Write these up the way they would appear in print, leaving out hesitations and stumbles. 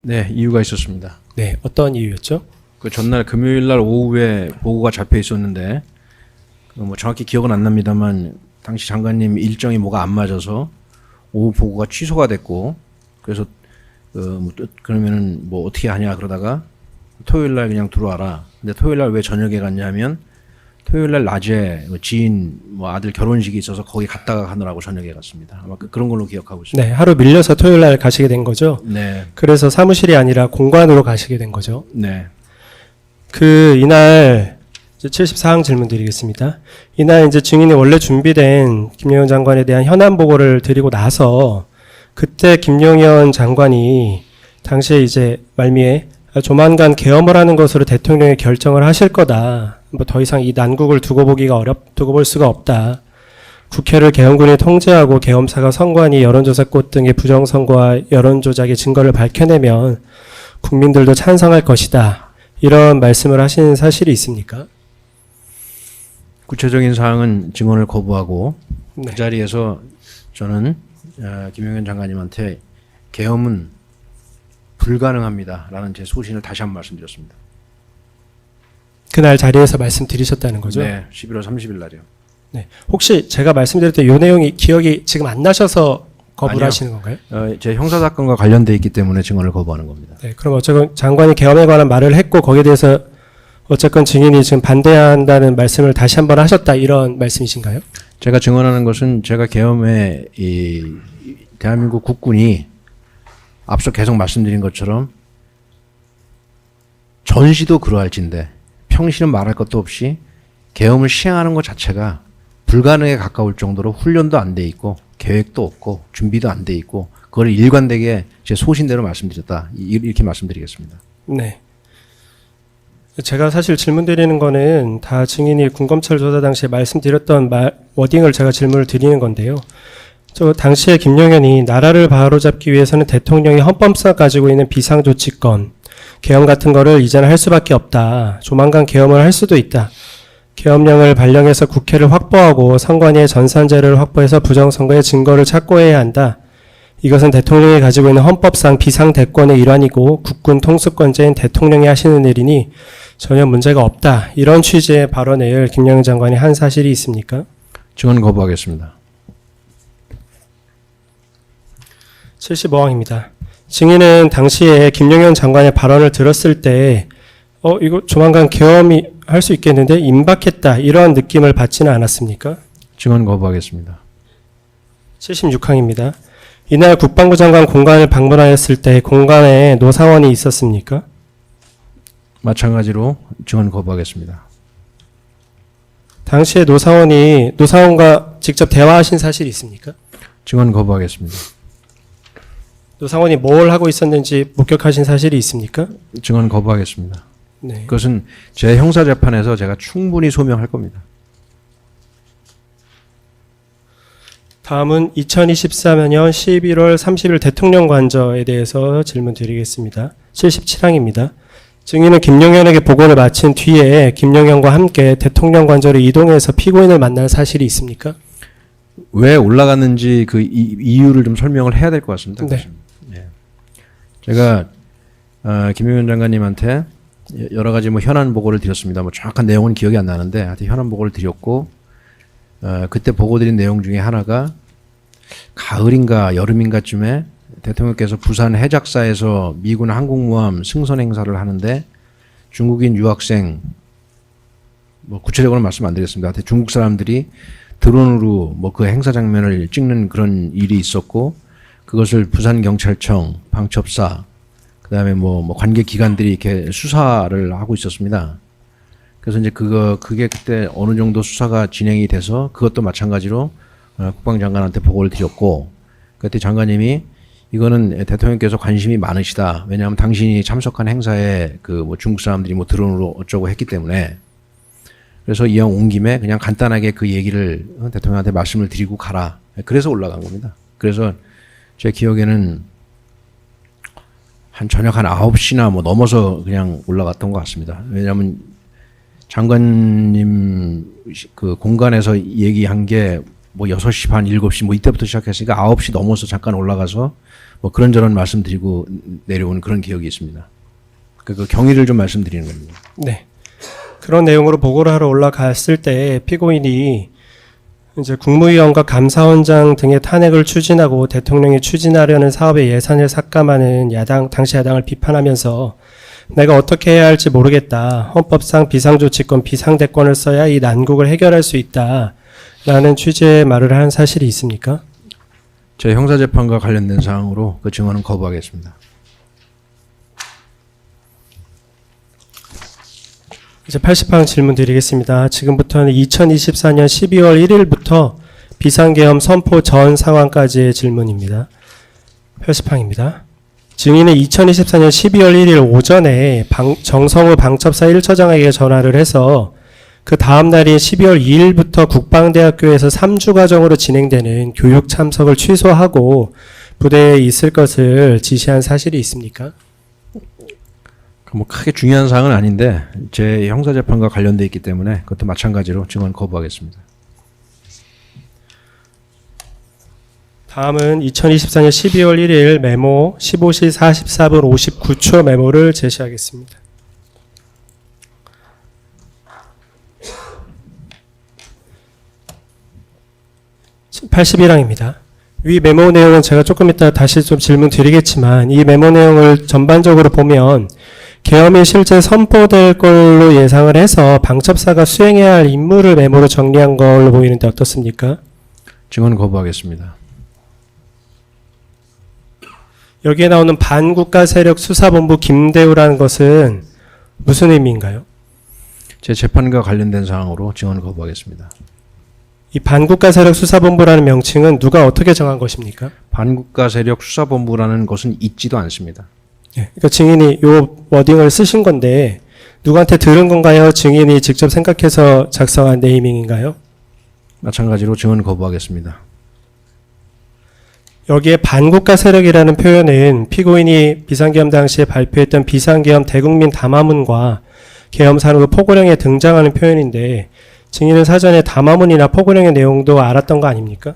네, 이유가 있었습니다. 네, 어떤 이유였죠? 그 전날 금요일 날 오후에 보고가 잡혀 있었는데 뭐 정확히 기억은 안 납니다만 당시 장관님 일정이 뭐가 안 맞아서 오후 보고가 취소가 됐고 그래서 그러면은 뭐 어떻게 하냐 그러다가 토요일 날 그냥 들어와라. 근데 토요일 날 왜 저녁에 갔냐면 토요일 날 낮에 지인 뭐 아들 결혼식이 있어서 거기 갔다가 가느라고 저녁에 갔습니다. 아마 그런 걸로 기억하고 있습니다. 네, 하루 밀려서 토요일 날 가시게 된 거죠? 네. 그래서 사무실이 아니라 공관으로 가시게 된 거죠? 네. 이날 이제 74항 질문 드리겠습니다. 이날 이제 증인이 원래 준비된 김용현 장관에 대한 현안 보고를 드리고 나서 그때 김용현 장관이 당시에 이제 말미에 조만간 계엄을 하는 것으로 대통령이 결정을 하실 거다. 뭐 더 이상 이 난국을 두고 볼 수가 없다. 국회를 계엄군이 통제하고 계엄사가 선관위 여론조사꽃 등의 부정선거와 여론조작의 증거를 밝혀내면 국민들도 찬성할 것이다. 이런 말씀을 하신 사실이 있습니까? 구체적인 사항은 증언을 거부하고 네. 그 자리에서 저는 김용현 장관님한테 계엄은 불가능합니다라는 제 소신을 다시 한번 말씀드렸습니다. 그날 자리에서 말씀드리셨다는 거죠? 네, 11월 30일 날이요. 네. 혹시 제가 말씀드렸던 이 내용이 기억이 지금 안 나셔서 거부를 아니요. 하시는 건가요? 제 형사 사건과 관련돼 있기 때문에 증언을 거부하는 겁니다. 네. 그럼 어쨌건 장관이 계엄에 관한 말을 했고 거기에 대해서 어쨌건 증인이 지금 반대한다는 말씀을 다시 한번 하셨다 이런 말씀이신가요? 제가 증언하는 것은 제가 계엄에 이 대한민국 국군이 앞서 계속 말씀드린 것처럼 전시도 그러할진데 평시는 말할 것도 없이 계엄을 시행하는 것 자체가 불가능에 가까울 정도로 훈련도 안 돼 있고 계획도 없고 준비도 안 돼 있고 그걸 일관되게 제 소신대로 말씀드렸다 이렇게 말씀드리겠습니다. 네. 제가 사실 질문 드리는 거는 다 증인이 군검찰 조사 당시에 말씀드렸던 워딩을 제가 질문을 드리는 건데요. 저 당시에 김용현이 나라를 바로잡기 위해서는 대통령이 헌법상 가지고 있는 비상조치권, 계엄 같은 거를 이제는 할 수밖에 없다. 조만간 계엄을 할 수도 있다. 계엄령을 발령해서 국회를 확보하고 선관위의 전산자료를 확보해서 부정선거의 증거를 착고해야 한다. 이것은 대통령이 가지고 있는 헌법상 비상대권의 일환이고 국군 통수권자인 대통령이 하시는 일이니 전혀 문제가 없다. 이런 취지의 발언을 김용현 장관이 한 사실이 있습니까? 증언 거부하겠습니다. 75항입니다. 증인은 당시에 김용현 장관의 발언을 들었을 때 이거 조만간 계엄이 할 수 있겠는데 임박했다. 이런 느낌을 받지는 않았습니까? 증언 거부하겠습니다. 76항입니다. 이날 국방부 장관 공관을 방문하였을 때 공관에 노사원이 있었습니까? 마찬가지로 증언 거부하겠습니다. 당시에 노사원과 직접 대화하신 사실이 있습니까? 증언 거부하겠습니다. 노사원이 뭘 하고 있었는지 목격하신 사실이 있습니까? 증언 거부하겠습니다. 네. 그것은 제 형사재판에서 제가 충분히 소명할 겁니다. 다음은 2024년 11월 30일 대통령 관저에 대해서 질문 드리겠습니다. 77항입니다. 증인은 김용현에게 보고를 마친 뒤에 김용현과 함께 대통령 관저로 이동해서 피고인을 만난 사실이 있습니까? 왜 올라갔는지 그 이유를 좀 설명을 해야 될 것 같습니다. 네. 예. 제가 김용현 장관님한테 여러 가지 뭐 현안 보고를 드렸습니다. 뭐 정확한 내용은 기억이 안 나는데 하여튼 현안 보고를 드렸고 그때 보고 드린 내용 중에 하나가 가을인가 여름인가쯤에 대통령께서 부산 해작사에서 미군 항공모함 승선 행사를 하는데 중국인 유학생 뭐 구체적으로는 말씀 안 드렸습니다. 하여튼 중국 사람들이 드론으로 뭐 그 행사 장면을 찍는 그런 일이 있었고 그것을 부산경찰청, 방첩사, 그다음에 뭐 관계 기관들이 이렇게 수사를 하고 있었습니다. 그래서 이제 그게 그때 어느 정도 수사가 진행이 돼서 그것도 마찬가지로 국방장관한테 보고를 드렸고 그때 장관님이 이거는 대통령께서 관심이 많으시다. 왜냐하면 당신이 참석한 행사에 그 뭐 중국 사람들이 뭐 드론으로 어쩌고 했기 때문에 그래서 이왕 온 김에 그냥 간단하게 그 얘기를 대통령한테 말씀을 드리고 가라. 그래서 올라간 겁니다. 그래서 제 기억에는 저녁 한 9시나 뭐 넘어서 그냥 올라갔던 것 같습니다. 왜냐하면 장관님 그 공간에서 얘기한 게 뭐 6시 반, 7시 뭐 이때부터 시작했으니까 9시 넘어서 잠깐 올라가서 뭐 그런저런 말씀드리고 내려온 그런 기억이 있습니다. 그 경위를 좀 말씀드리는 겁니다. 네. 그런 내용으로 보고를 하러 올라갔을 때 피고인이 이제 국무위원과 감사원장 등의 탄핵을 추진하고 대통령이 추진하려는 사업의 예산을 삭감하는 당시 야당을 비판하면서 내가 어떻게 해야 할지 모르겠다. 헌법상 비상조치권, 비상대권을 써야 이 난국을 해결할 수 있다. 라는 취지의 말을 한 사실이 있습니까? 제 형사재판과 관련된 사항으로 그 증언은 거부하겠습니다. 이제 80방 질문 드리겠습니다. 지금부터는 2024년 12월 1일부터 비상계엄 선포 전 상황까지의 질문입니다. 80방입니다. 증인은 2024년 12월 1일 오전에 정성우 방첩사 1처장에게 전화를 해서 그 다음 날인 12월 2일부터 국방대학교에서 3주 과정으로 진행되는 교육 참석을 취소하고 부대에 있을 것을 지시한 사실이 있습니까? 뭐 크게 중요한 사항은 아닌데 제 형사재판과 관련돼 있기 때문에 그것도 마찬가지로 증언 거부하겠습니다. 다음은 2024년 12월 1일 메모 15시 44분 59초 메모를 제시하겠습니다. (81항입니다) 위 메모 내용은 제가 조금 이따 다시 좀 질문 드리겠지만 이 메모 내용을 전반적으로 보면 계엄이 실제 선포될 걸로 예상을 해서 방첩사가 수행해야 할 임무를 메모로 정리한 걸로 보이는데 어떻습니까? 증언 거부하겠습니다. 여기에 나오는 반국가 세력 수사본부 김대우라는 것은 무슨 의미인가요? 제 재판과 관련된 사항으로 증언 거부하겠습니다. 이 반국가 세력 수사본부라는 명칭은 누가 어떻게 정한 것입니까? 반국가 세력 수사본부라는 것은 있지도 않습니다. 예, 그러니까 증인이 요 워딩을 쓰신 건데 누구한테 들은 건가요? 증인이 직접 생각해서 작성한 네이밍인가요? 마찬가지로 증언 거부하겠습니다. 여기에 반국가 세력이라는 표현은 피고인이 비상계엄 당시에 발표했던 비상계엄 대국민 담화문과 계엄 산후 포고령에 등장하는 표현인데 증인은 사전에 담화문이나 포고령의 내용도 알았던 거 아닙니까?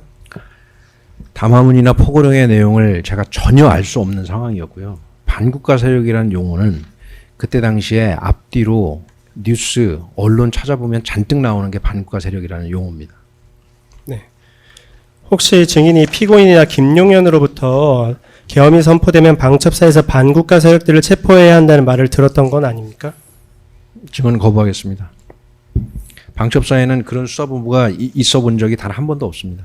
담화문이나 포고령의 내용을 제가 전혀 알 수 없는 상황이었고요. 반국가 세력이라는 용어는 그때 당시에 앞뒤로 뉴스, 언론 찾아보면 잔뜩 나오는 게 반국가 세력이라는 용어입니다. 네. 혹시 증인이 피고인이나 김용현으로부터 계엄이 선포되면 방첩사에서 반국가 세력들을 체포해야 한다는 말을 들었던 건 아닙니까? 증언 거부하겠습니다. 방첩사에는 그런 수사본부가 있어 본 적이 단 한 번도 없습니다.